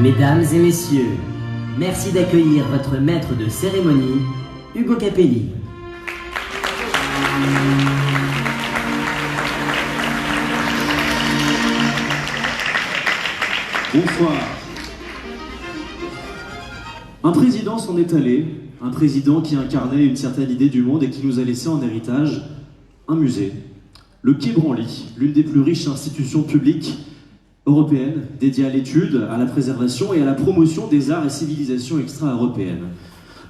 Mesdames et messieurs, merci d'accueillir votre maître de cérémonie, Hugo Capelli. Bonsoir. Un président s'en est allé, un président qui incarnait une certaine idée du monde et qui nous a laissé en héritage un musée. Le Quai Branly, l'une des plus riches institutions publiques européennes dédiées à l'étude, à la préservation et à la promotion des arts et civilisations extra-européennes.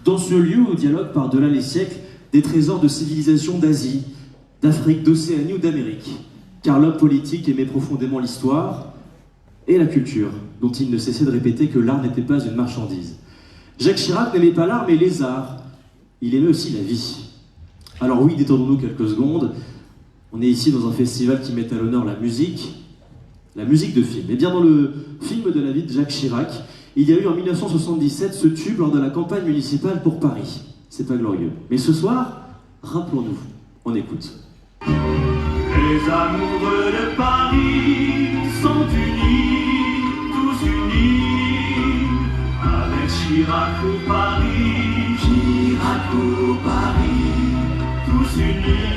Dans ce lieu où dialoguent par-delà les siècles des trésors de civilisations d'Asie, d'Afrique, d'Océanie ou d'Amérique. Car l'homme politique aimait profondément l'histoire et la culture, dont il ne cessait de répéter que l'art n'était pas une marchandise. Jacques Chirac n'aimait pas l'art mais les arts. Il aimait aussi la vie. Alors oui, détendons-nous quelques secondes. On est ici dans un festival qui met à l'honneur la musique de film. Et bien dans le film de la vie de Jacques Chirac, il y a eu en 1977 ce tube lors de la campagne municipale pour Paris. C'est pas glorieux. Mais ce soir, rappelons-nous, on écoute. Les amoureux de Paris sont unis, tous unis, avec Chirac pour Paris, Chirac pour Paris, tous unis.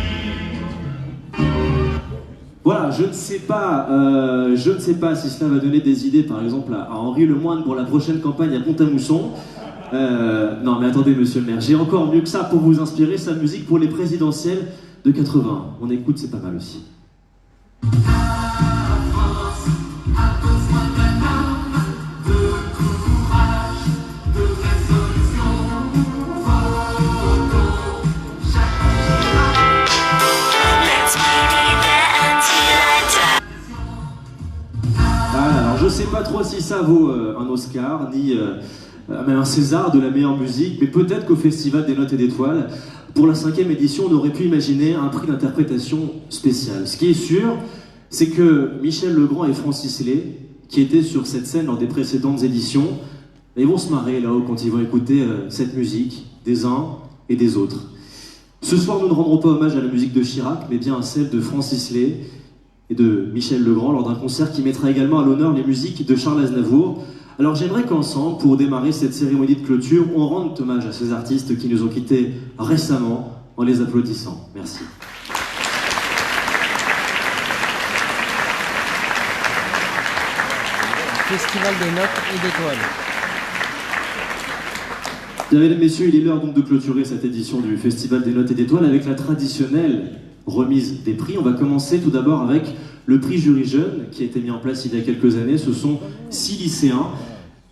Voilà, je ne sais pas si cela va donner des idées, par exemple, à Henri Lemoine pour la prochaine campagne à Pont-à-Mousson. Non, mais attendez, monsieur le maire, j'ai encore mieux que ça pour vous inspirer, sa musique pour les présidentielles de 80. On écoute, c'est pas mal aussi. Je sais pas trop si ça vaut un Oscar, ni même un César de la meilleure musique, mais peut-être qu'au Festival des Notes et d'Étoiles, pour la 5e édition, on aurait pu imaginer un prix d'interprétation spécial. Ce qui est sûr, c'est que Michel Legrand et Francis Lay, qui étaient sur cette scène lors des précédentes éditions, ils vont se marrer là-haut quand ils vont écouter cette musique des uns et des autres. Ce soir, nous ne rendrons pas hommage à la musique de Chirac, mais bien à celle de Francis Lay et de Michel Legrand lors d'un concert qui mettra également à l'honneur les musiques de Charles Aznavour. Alors j'aimerais qu'ensemble, pour démarrer cette cérémonie de clôture, on rende hommage à ces artistes qui nous ont quittés récemment en les applaudissant. Merci. Festival des Notes et d'Étoiles. Bien, mesdames, messieurs, il est l'heure donc de clôturer cette édition du Festival des Notes et d'Étoiles avec la traditionnelle remise des prix. On va commencer tout d'abord avec le prix Jury Jeune qui a été mis en place il y a quelques années. Ce sont 6 lycéens.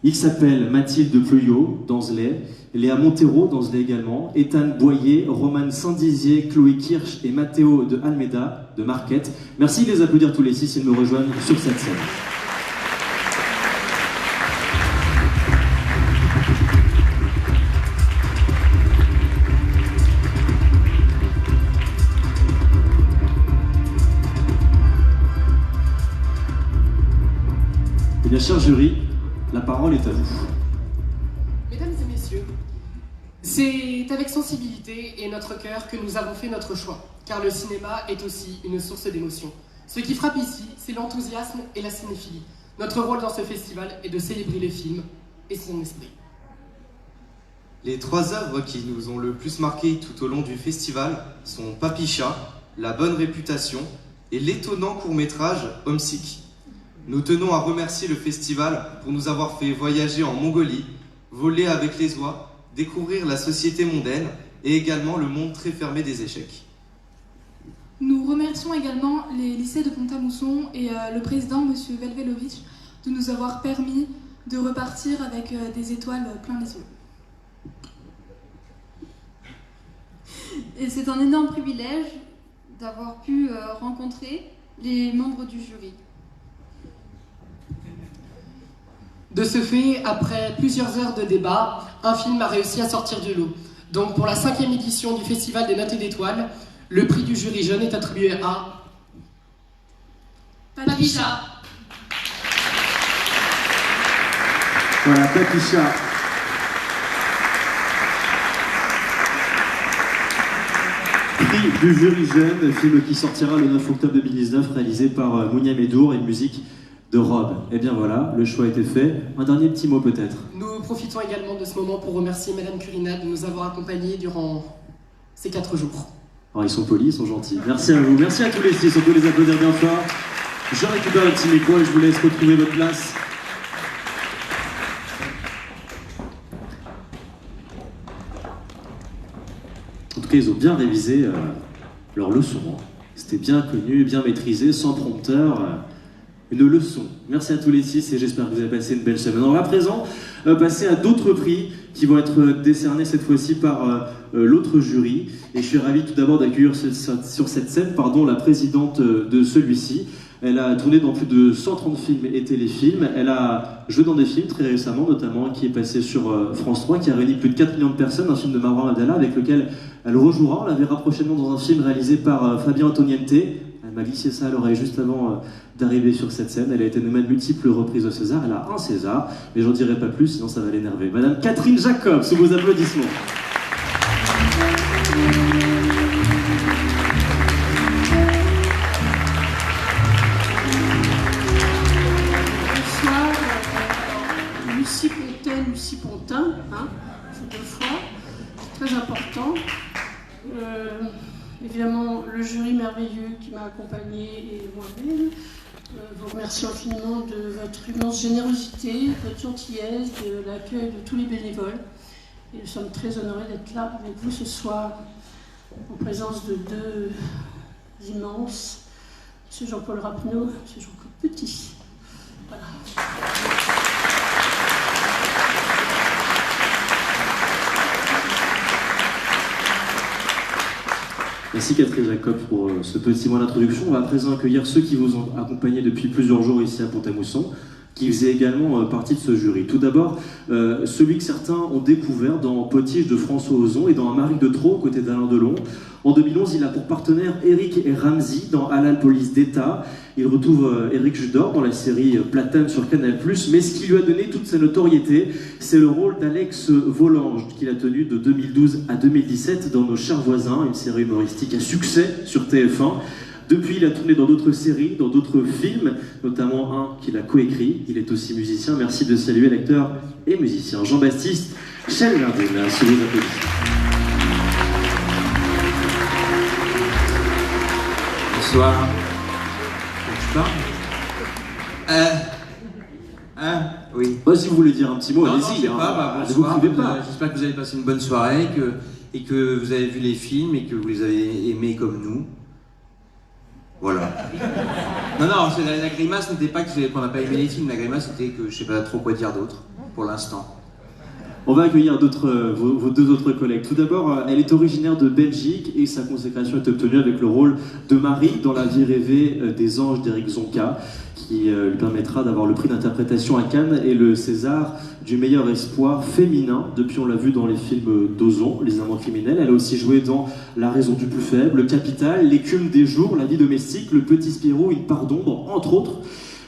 Ils s'appellent Mathilde Pleuillot, d'Anzelay, Léa Montero, d'Anzelay également, Ethan Boyer, Romane Saint-Dizier, Chloé Kirsch et Matteo de Almeida, de Marquette. Merci de les applaudir tous les 6, ils me rejoignent sur cette scène. Bien, cher jury, la parole est à vous. Mesdames et messieurs, c'est avec sensibilité et notre cœur que nous avons fait notre choix, car le cinéma est aussi une source d'émotion. Ce qui frappe ici, c'est l'enthousiasme et la cinéphilie. Notre rôle dans ce festival est de célébrer les films et son esprit. Les 3 œuvres qui nous ont le plus marqué tout au long du festival sont Papicha, La bonne réputation et l'étonnant court-métrage Homesick. Nous tenons à remercier le festival pour nous avoir fait voyager en Mongolie, voler avec les oies, découvrir la société mondaine et également le monde très fermé des échecs. Nous remercions également les lycées de Pont-à-Mousson et le président, M. Velvelovitch, de nous avoir permis de repartir avec des étoiles plein les yeux. Et c'est un énorme privilège d'avoir pu rencontrer les membres du jury. De ce fait, après plusieurs heures de débat, un film a réussi à sortir du lot. Donc pour la 5e édition du Festival des Notes et d'Étoiles, le prix du jury jeune est attribué à Papicha. Voilà, Papicha. Prix du jury jeune, film qui sortira le 9 octobre 2019, réalisé par Mounia Medour et musique de robe. Et bien voilà, le choix a été fait. Un dernier petit mot peut-être. Nous profitons également de ce moment pour remercier Madame Curina de nous avoir accompagnés durant ces 4 jours. Alors ils sont polis, ils sont gentils. Merci à vous, merci à tous les 6, on peut les applaudir bien fort. Je récupère le petit micro et je vous laisse retrouver votre place. En tout cas, ils ont bien révisé leur leçon. C'était bien connu, bien maîtrisé, sans prompteur. Une leçon. Merci à tous les 6 et j'espère que vous avez passé une belle semaine. On va à présent passer à d'autres prix qui vont être décernés cette fois-ci par l'autre jury. Et je suis ravi tout d'abord d'accueillir sur cette scène la présidente de celui-ci. Elle a tourné dans plus de 130 films et téléfilms. Elle a joué dans des films très récemment, notamment qui est passé sur France 3, qui a réuni plus de 4 millions de personnes, un film de Marwan Abdallah avec lequel elle rejouera. On la verra prochainement dans un film réalisé par Fabien Antoniente. Elle m'a glissé ça à l'oreille juste avant d'arriver sur cette scène. Elle a été nommée de multiples reprises au César. Elle a un César, mais j'en dirai pas plus, sinon ça va l'énerver. Madame Catherine Jacob, sous vos applaudissements. Lucie Pontin, hein, c'est 2 fois, c'est très important. Évidemment, le jury merveilleux qui m'a accompagnée et moi-même. Vous remercie infiniment de votre immense générosité, de votre gentillesse, de l'accueil de tous les bénévoles. Et nous sommes très honorés d'être là avec vous ce soir, en présence de 2 immenses, M. Jean-Paul Rapneau, M. Jean-Claude Petit. Voilà. Merci Catherine Jacob pour ce petit mot d'introduction. On va à présent accueillir ceux qui vous ont accompagné depuis plusieurs jours ici à Pont-à-Mousson, qui faisaient également partie de ce jury. Tout d'abord, celui que certains ont découvert dans Potiche de François Ozon et dans Amérique de Trop, aux côtés d'Alain Delon. En 2011, il a pour partenaire Eric et Ramsey dans Halal Police d'État. Il retrouve Éric Judor dans la série Platane sur Canal+, mais ce qui lui a donné toute sa notoriété, c'est le rôle d'Alex Volange, qu'il a tenu de 2012 à 2017 dans Nos Chers Voisins, une série humoristique à succès sur TF1. Depuis, il a tourné dans d'autres séries, dans d'autres films, notamment un qu'il a coécrit. Il est aussi musicien. Merci de saluer l'acteur et musicien Jean-Baptiste Chelverdine. Sous vos applaudissements. Bonsoir. Oui. Bah, si vous voulez dire un petit mot, allez-y. Ne Bonsoir. vous privez pas. J'espère que vous avez passé une bonne soirée et que vous avez vu les films et que vous les avez aimés comme nous. Voilà. Non, la grimace n'était pas qu'on n'a pas aimé les films, la grimace c'était que je sais pas trop quoi dire d'autre, pour l'instant. On va accueillir vos 2 autres collègues. Tout d'abord, elle est originaire de Belgique et sa consécration est obtenue avec le rôle de Marie dans La vie rêvée des anges d'Éric Zonka, qui lui permettra d'avoir le prix d'interprétation à Cannes et le César du meilleur espoir féminin. Depuis, on l'a vu dans les films d'Ozon, Les Amants criminels. Elle a aussi joué dans La raison du plus faible, Le Capital, L'écume des jours, La vie domestique, Le petit Spirou, Une part d'ombre, entre autres.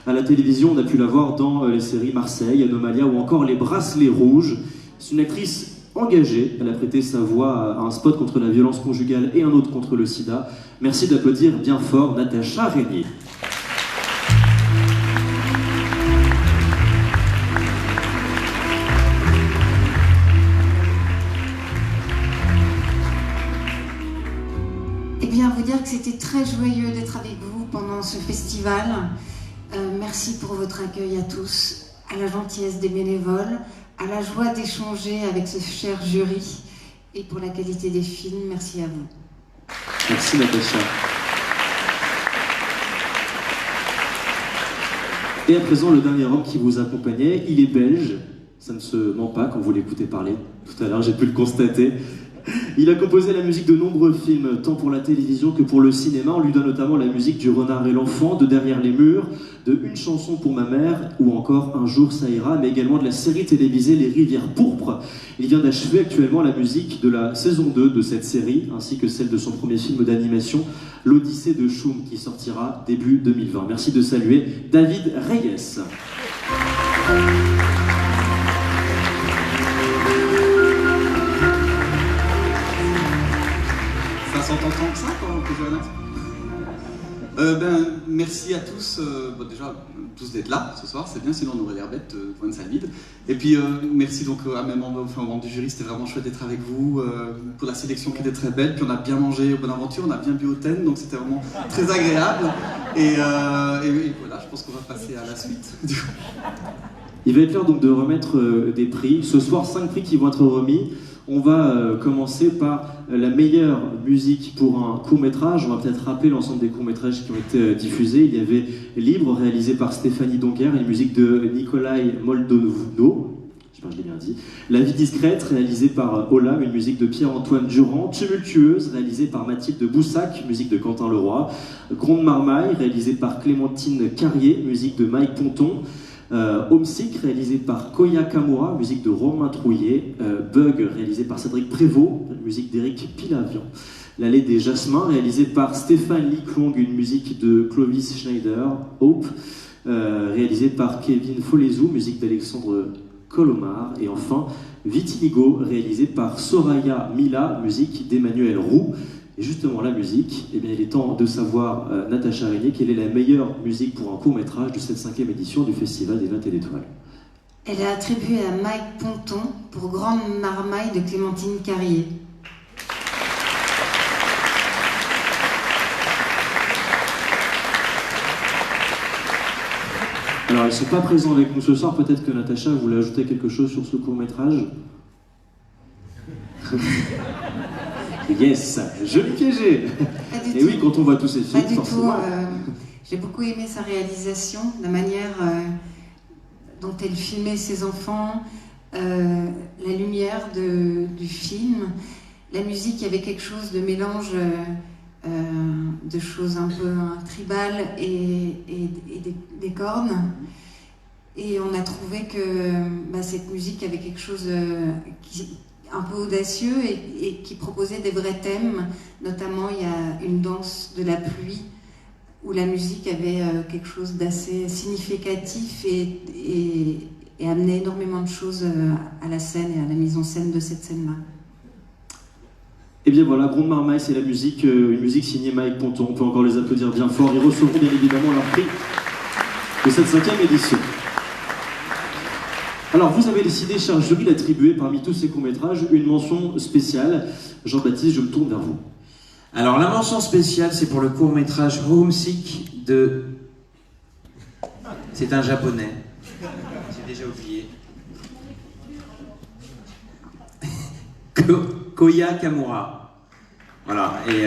À la télévision, on a pu la voir dans les séries Marseille, Anomalia ou encore Les Bracelets rouges. C'est une actrice engagée. Elle a prêté sa voix à un spot contre la violence conjugale et un autre contre le sida. Merci d'applaudir bien fort Natacha Régnier. Eh bien, vous dire que c'était très joyeux d'être avec vous pendant ce festival. Merci pour votre accueil à tous, à la gentillesse des bénévoles, à la joie d'échanger avec ce cher jury et pour la qualité des films. Merci à vous. Merci Natacha. Et à présent, le dernier homme qui vous accompagnait, il est belge. Ça ne se ment pas quand vous l'écoutez parler. Tout à l'heure, j'ai pu le constater. Il a composé la musique de nombreux films, tant pour la télévision que pour le cinéma. On lui donne notamment la musique du Renard et l'Enfant, de Derrière les murs, de Une chanson pour ma mère, ou encore Un jour ça ira, mais également de la série télévisée Les Rivières pourpres. Il vient d'achever actuellement la musique de la saison 2 de cette série, ainsi que celle de son premier film d'animation, L'Odyssée de Choum, qui sortira début 2020. Merci de saluer David Reyes. Ça s'entend tant que ça quand on peut jouer à Merci à tous, déjà tous d'être là ce soir, c'est bien, sinon on aurait l'air bête devant une salle vide. Et puis merci donc à mes membres, aux membres du jury, c'était vraiment chouette d'être avec vous, pour la sélection qui était très belle, puis on a bien mangé au Bonaventure, on a bien bu au thème, donc c'était vraiment très agréable. Et voilà, je pense qu'on va passer à la suite. Il va être l'heure donc de remettre des prix. Ce soir, 5 prix qui vont être remis. On va commencer par la meilleure musique pour un court-métrage. On va peut-être rappeler l'ensemble des courts-métrages qui ont été diffusés. Il y avait Libre, réalisé par Stéphanie Donker, une musique de Nikolai Moldovno. J'espère que je l'ai bien dit. La vie discrète, réalisée par Olam, une musique de Pierre-Antoine Durand. Tumultueuse, réalisée par Mathilde Boussac, musique de Quentin Leroy. Gronde Marmaille, réalisée par Clémentine Carrier, musique de Mike Ponton. Homesick, réalisé par Koya Kamura, musique de Romain Trouillet. Bug, réalisé par Cédric Prévost, musique d'Éric Pilavian. L'allée des Jasmins, réalisé par Stéphane Liclong, une musique de Clovis Schneider. Hope, réalisé par Kevin Folezou, musique d'Alexandre Colomar. Et enfin, Vitiligo, réalisé par Soraya Mila, musique d'Emmanuel Roux. Et justement, la musique, eh bien, il est temps de savoir, Natacha Régnier, quelle est la meilleure musique pour un court-métrage de cette 5e édition du Festival des Notes et d'Étoiles. Elle est attribuée à Mike Ponton pour Grande Marmaille de Clémentine Carrier. Alors, ils ne sont pas présents avec nous ce soir. Peut-être que Natacha voulait ajouter quelque chose sur ce court-métrage. Yes, je l'ai piégé. Et oui, quand on voit tous ces films, pas du forcément. tout. J'ai beaucoup aimé sa réalisation, la manière dont elle filmait ses enfants, la lumière du film, la musique. Il y avait quelque chose de mélange de choses un peu tribales et des cornes. Et on a trouvé que cette musique avait quelque chose un peu audacieux et qui proposait des vrais thèmes. Notamment, il y a une danse de la pluie où la musique avait quelque chose d'assez significatif et amenait énormément de choses à la scène et à la mise en scène de cette scène-là. Et bien voilà, Gronde Marmaille, c'est la musique, une musique signée Mike Ponton. On peut encore les applaudir bien fort. Ils recevront bien évidemment leur prix de cette 5e édition. Alors, vous avez décidé, cher jury, d'attribuer parmi tous ces courts-métrages une mention spéciale. Jean-Baptiste, je me tourne vers vous. Alors, la mention spéciale, c'est pour le court-métrage Homesick de... C'est un japonais. J'ai déjà oublié. Koya Kamura. Voilà, et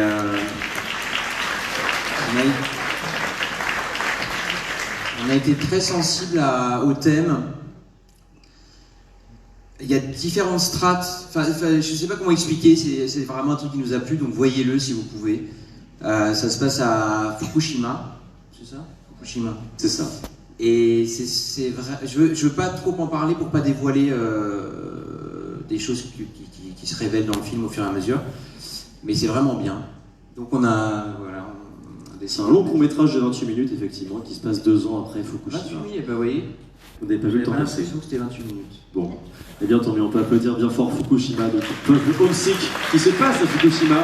on a été très sensible au thème. Il y a différentes strates, je ne sais pas comment expliquer, c'est vraiment un truc qui nous a plu, donc voyez-le si vous pouvez. Ça se passe à Fukushima, c'est ça ? Fukushima. C'est ça. Et c'est vrai, je veux pas trop en parler pour pas dévoiler des choses qui se révèlent dans le film au fur et à mesure, mais c'est vraiment bien. Donc on a, voilà... C'est un long court-métrage de 28 minutes, effectivement, qui se passe 2 ans après Fukushima. 28 minutes, vous voyez. Vous n'avez pas vu le temps passer. l'impression que c'était 28 minutes. Bon, eh bien tant mieux, on peut applaudir bien fort Fukushima, donc Homesick, qui se passe à Fukushima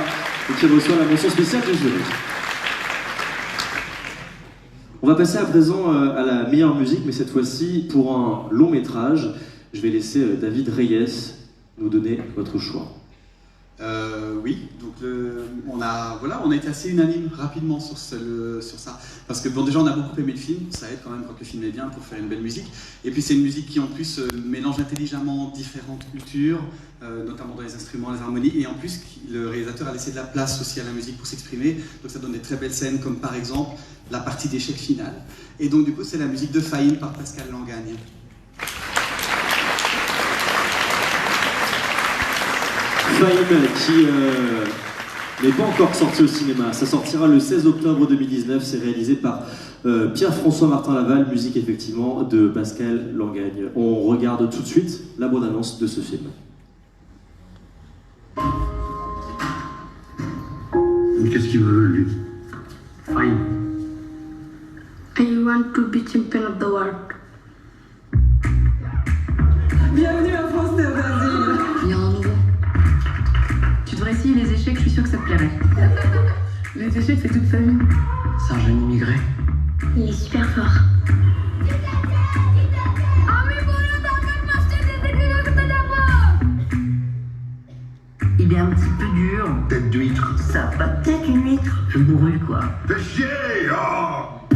et qui reçoit la mention spéciale du jury. On va passer à présent à la meilleure musique, mais cette fois-ci pour un long métrage. Je vais laisser David Reyes nous donner votre choix. Oui, donc on a été assez unanime rapidement sur ça, parce que bon, déjà on a beaucoup aimé le film, ça aide quand même quand le film est bien pour faire une belle musique, et puis c'est une musique qui en plus mélange intelligemment différentes cultures, notamment dans les instruments, les harmonies, et en plus le réalisateur a laissé de la place aussi à la musique pour s'exprimer, donc ça donne des très belles scènes comme par exemple la partie d'échec finale. Et donc du coup c'est la musique de Fahim par Pascal Langagne. Fahim qui n'est pas encore sorti au cinéma, ça sortira le 16 octobre 2019, c'est réalisé par Pierre-François Martin Laval, musique effectivement de Pascal Langagne. On regarde tout de suite la bande-annonce de ce film. Qu'est-ce qu'il veut lui? Fahim. I want to be champion of the world. Bienvenue en France, t'es au Brésil. Il y a un nouveau. Tu devrais essayer les échecs, je suis sûre que ça te plairait. Les échecs, c'est toute sa vie. C'est un jeune immigré. Il est super fort. Il est un petit peu dur. Tête d'huître. Ça a pas de tête, une huître. Je brûle, quoi. Fais chier, oh.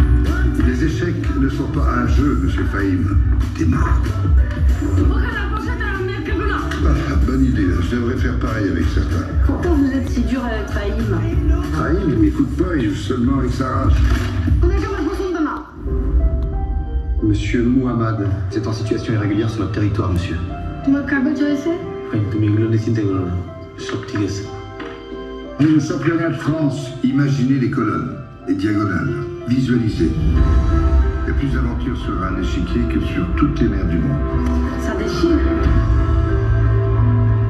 Les échecs ne sont pas un jeu, monsieur Fahim. T'es mort. Bonne idée, je devrais faire pareil avec certains. Pourquoi vous êtes si dur avec Fahim? Fahim, il m'écoute pas, il joue seulement avec sa rage. On est comme un poisson de demain. Monsieur Muhammad, c'est en situation irrégulière sur notre territoire, monsieur. Le championnat de France, imaginez les colonnes, les diagonales, visualisez. Et plus d'aventure sur un échiquier que sur toutes les mers du monde. Ça déchire.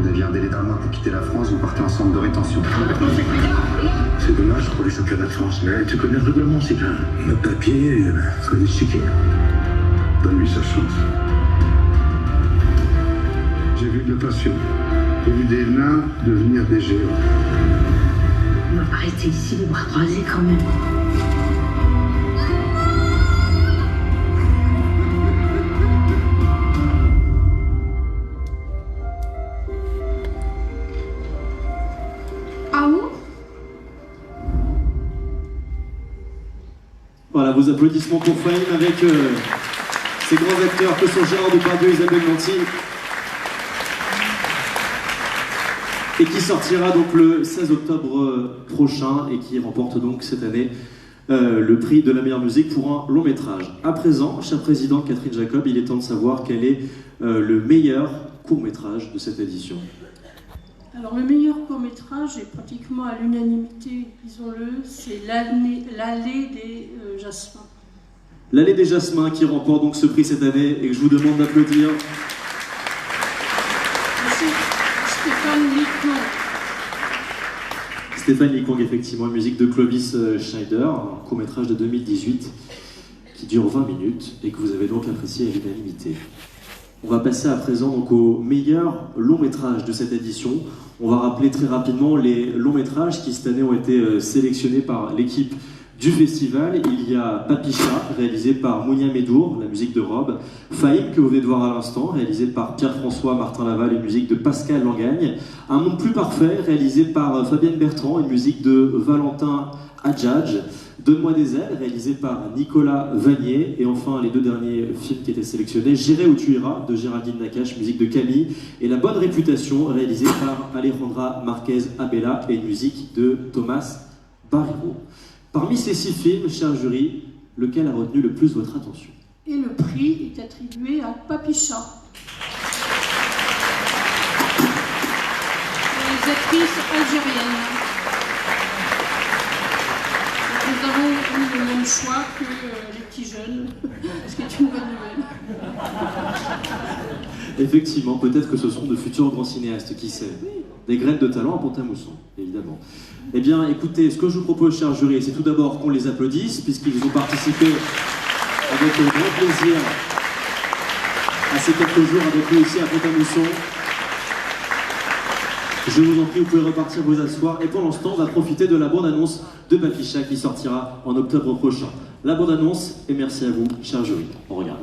Vous aviez un délai d'un mois pour quitter la France, vous partez en centre de rétention. C'est dommage pour les championnats de France, mais tu connais le règlement, c'est bien. Le papier, c'est l'échiquier. Donne-lui sa chance. J'ai vu de la passion. J'ai vu des nains devenir des géants. On va pas rester ici les bras croisés quand même. Ah où? Voilà, vos applaudissements pour Fahim avec ces grands acteurs que sont Gérard Depardieu et Isabelle Nanty. Et qui sortira donc le 16 octobre prochain et qui remporte donc cette année le prix de la meilleure musique pour un long métrage. À présent, chère présidente Catherine Jacob, il est temps de savoir quel est le meilleur court métrage de cette édition. Alors le meilleur court-métrage est pratiquement à l'unanimité, disons-le, c'est l'allée des Jasmins. L'Allée des Jasmins qui remporte donc ce prix cette année et que je vous demande d'applaudir. Stéphane Licong, effectivement, musique de Clovis Schneider, un court-métrage de 2018 qui dure 20 minutes et que vous avez donc apprécié à l'unanimité. On va passer à présent donc au meilleur long-métrage de cette édition. On va rappeler très rapidement les longs-métrages qui cette année ont été sélectionnés par l'équipe du festival. Il y a Papicha, réalisé par Mounia Medour, la musique de Rob. Fahim, que vous venez de voir à l'instant, réalisé par Pierre-François Martin Laval, une musique de Pascal Langagne. Un monde plus parfait, réalisé par Fabienne Bertrand, une musique de Valentin Hadjadj. Donne-moi des ailes, réalisé par Nicolas Vanier. Et enfin, les deux derniers films qui étaient sélectionnés, J'irai où tu iras, de Géraldine Nakache, musique de Camille. Et La bonne réputation, réalisé par Alejandra Marquez Abella et une musique de Thomas Barreiro. Parmi ces 6 films, cher jury, lequel a retenu le plus votre attention? Et le prix est attribué à Papicha. Les actrices algériennes. Nous avons eu le même choix que les petits jeunes, ce qui est une bonne nouvelle. Effectivement, peut-être que ce seront de futurs grands cinéastes, qui sait. Des graines de talent à Pont-à-Mousson, évidemment. Eh bien, écoutez, ce que je vous propose, cher jury, c'est tout d'abord qu'on les applaudisse, puisqu'ils ont participé avec grand plaisir à ces quelques jours avec nous ici à Pont-à-Mousson. Je vous en prie, vous pouvez repartir vous asseoir. Et pour l'instant, on va profiter de la bande-annonce de Papicha qui sortira en octobre prochain. La bande-annonce, et merci à vous, cher jury. On regarde.